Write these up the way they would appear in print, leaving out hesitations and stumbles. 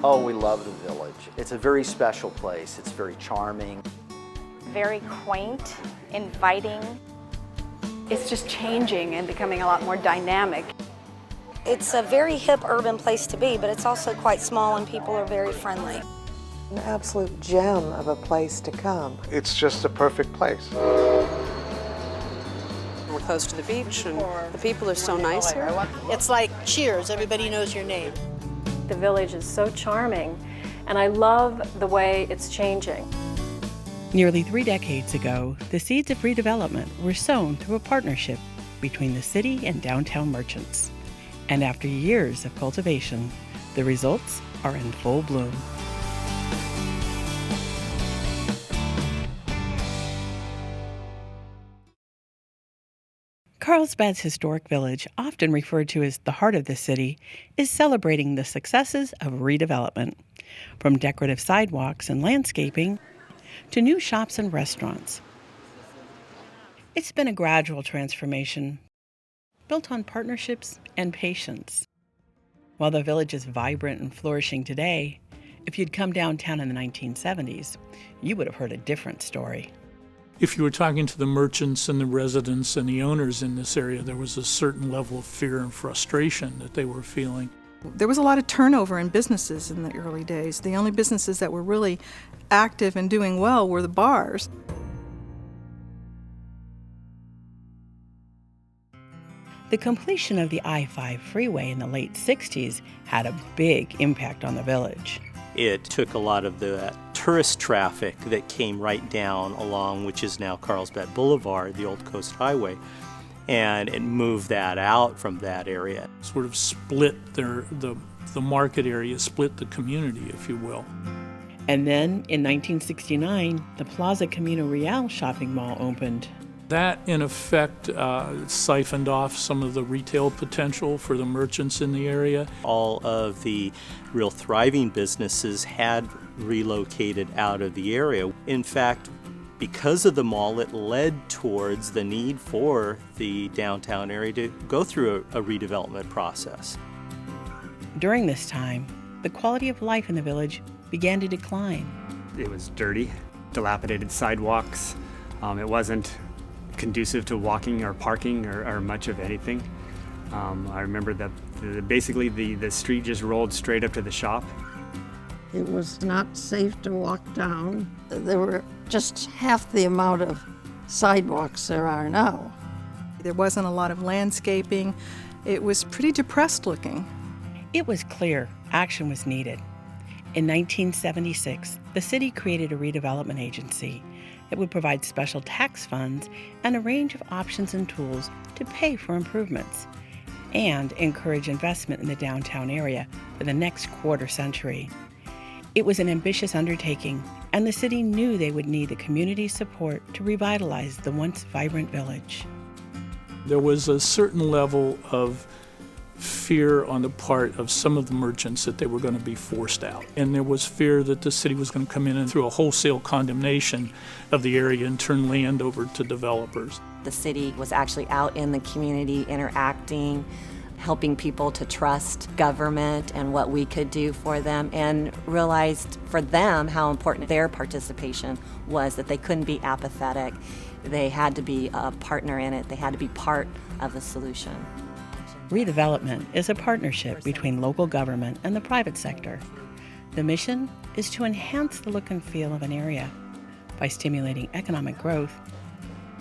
Oh, we love the village. It's a very special place. It's very charming. Very quaint, inviting. It's just changing and becoming a lot more dynamic. It's a very hip urban place to be, but it's also quite small and people are very friendly. An absolute gem of a place to come. It's just a perfect place. We're close to the beach and the people are so nice here. It's like Cheers, everybody knows your name. The village is so charming, and I love the way it's changing. Nearly 3 decades ago, the seeds of redevelopment were sown through a partnership between the city and downtown merchants. And after years of cultivation, the results are in full bloom. Carlsbad's historic village, often referred to as the heart of the city, is celebrating the successes of redevelopment, from decorative sidewalks and landscaping to new shops and restaurants. It's been a gradual transformation, built on partnerships and patience. While the village is vibrant and flourishing today, if you'd come downtown in the 1970s, you would have heard a different story. If you were talking to the merchants and the residents and the owners in this area, there was a certain level of fear and frustration that they were feeling. There was a lot of turnover in businesses in the early days. The only businesses that were really active and doing well were the bars. The completion of the I-5 freeway in the late 60s had a big impact on the village. It took a lot of the tourist traffic that came right down along, which is now Carlsbad Boulevard, the old Coast Highway, and it moved that out from that area. Sort of split the market area, split the community, if you will. And then in 1969, the Plaza Camino Real shopping mall opened. That, in effect, siphoned off some of the retail potential for the merchants in the area. All of the real thriving businesses had relocated out of the area. In fact, because of the mall, it led towards the need for the downtown area to go through a redevelopment process. During this time, the quality of life in the village began to decline. It was dirty, dilapidated sidewalks. It wasn't conducive to walking or parking or much of anything. I remember that basically the street just rolled straight up to the shop. It was not safe to walk down. There were just half the amount of sidewalks there are now. There wasn't a lot of landscaping. It was pretty depressed looking. It was clear action was needed. In 1976, the city created a redevelopment agency that would provide special tax funds and a range of options and tools to pay for improvements and encourage investment in the downtown area for the next quarter century. It was an ambitious undertaking, and the city knew they would need the community's support to revitalize the once vibrant village. There was a certain level of fear on the part of some of the merchants that they were going to be forced out. And there was fear that the city was going to come in and through a wholesale condemnation of the area and turn land over to developers. The city was actually out in the community interacting, helping people to trust government and what we could do for them, and realized for them how important their participation was, that they couldn't be apathetic. They had to be a partner in it. They had to be part of the solution. Redevelopment is a partnership between local government and the private sector. The mission is to enhance the look and feel of an area by stimulating economic growth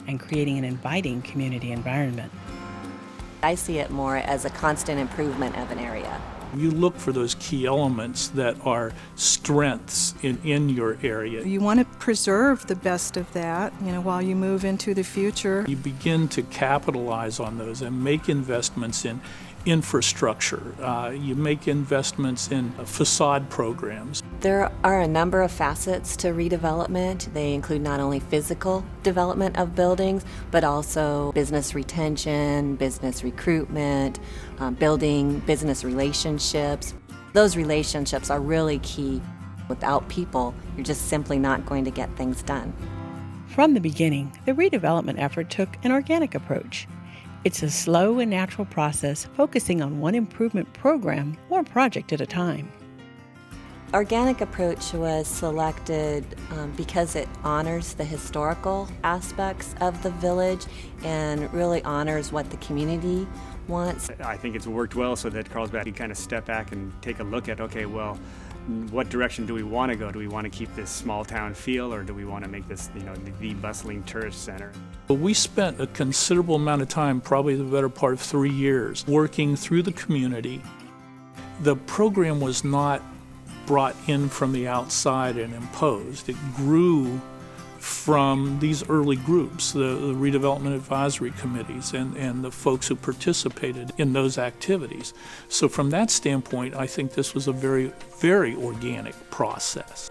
and creating an inviting community environment. I see it more as a constant improvement of an area. You look for those key elements that are strengths in your area. You want to preserve the best of that, while you move into the future. You begin to capitalize on those and make investments in infrastructure. You make investments in facade programs. There are a number of facets to redevelopment. They include not only physical development of buildings, but also business retention, business recruitment, building business relationships. Those relationships are really key. Without people, you're just simply not going to get things done. From the beginning, the redevelopment effort took an organic approach. It's a slow and natural process focusing on one improvement program or project at a time. Organic approach was selected because it honors the historical aspects of the village and really honors what the community wants. I think it's worked well so that Carlsbad can kind of step back and take a look at, okay, well, what direction do we want to go? Do we want to keep this small town feel, or do we want to make this, the bustling tourist center? We spent a considerable amount of time, probably the better part of 3 years, working through the community. The program was not brought in from the outside and imposed. It grew from these early groups, the redevelopment advisory committees and the folks who participated in those activities. So from that standpoint, I think this was a very, very organic process.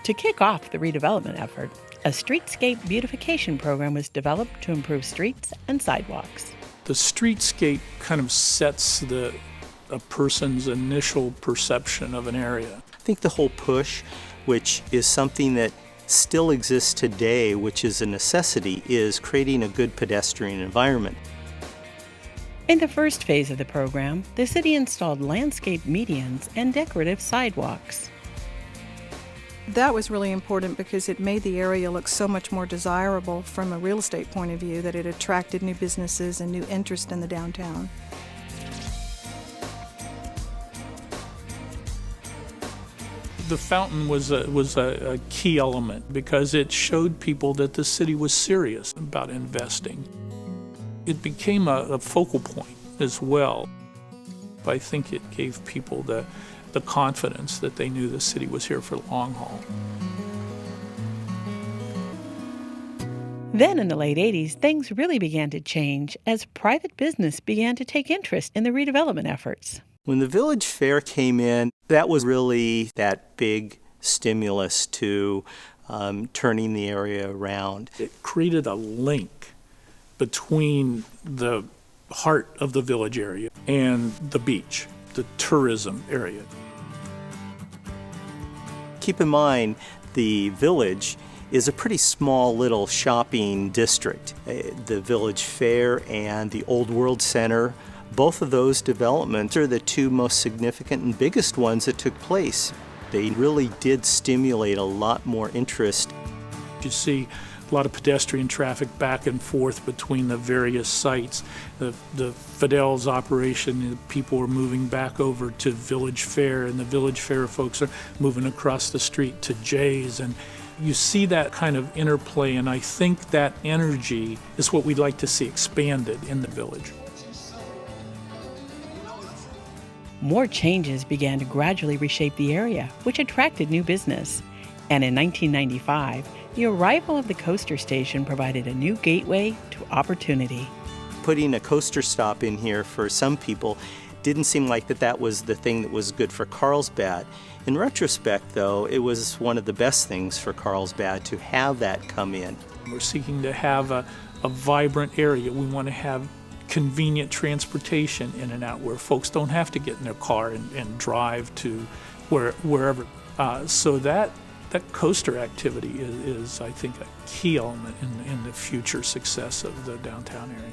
To kick off the redevelopment effort, a streetscape beautification program was developed to improve streets and sidewalks. The streetscape kind of sets a person's initial perception of an area. I think the whole push, which is something that still exists today, which is a necessity, is creating a good pedestrian environment. In the first phase of the program, the city installed landscape medians and decorative sidewalks. That was really important because it made the area look so much more desirable from a real estate point of view, that it attracted new businesses and new interest in the downtown. The fountain was a key element because it showed people that the city was serious about investing. It became a focal point as well. I think it gave people the confidence that they knew the city was here for the long haul. Then in the late 80s, things really began to change as private business began to take interest in the redevelopment efforts. When the village fair came in, that was really that big stimulus to turning the area around. It created a link between the heart of the village area and the beach, the tourism area. Keep in mind, the village is a pretty small little shopping district. The village fair and the Old World Center, both of those developments are the two most significant and biggest ones that took place. They really did stimulate a lot more interest. You see a lot of pedestrian traffic back and forth between the various sites. The Fidel's operation, people are moving back over to Village Fair, and the Village Fair folks are moving across the street to Jay's. And you see that kind of interplay, and I think that energy is what we'd like to see expanded in the village. More changes began to gradually reshape the area, which attracted new business. And in 1995, the arrival of the coaster station provided a new gateway to opportunity. Putting a coaster stop in here for some people didn't seem like that was the thing that was good for Carlsbad. In retrospect, though, it was one of the best things for Carlsbad to have that come in. We're seeking to have a vibrant area. We want to have convenient transportation in and out where folks don't have to get in their car and drive to wherever. So that coaster activity is, I think, a key element in the future success of the downtown area.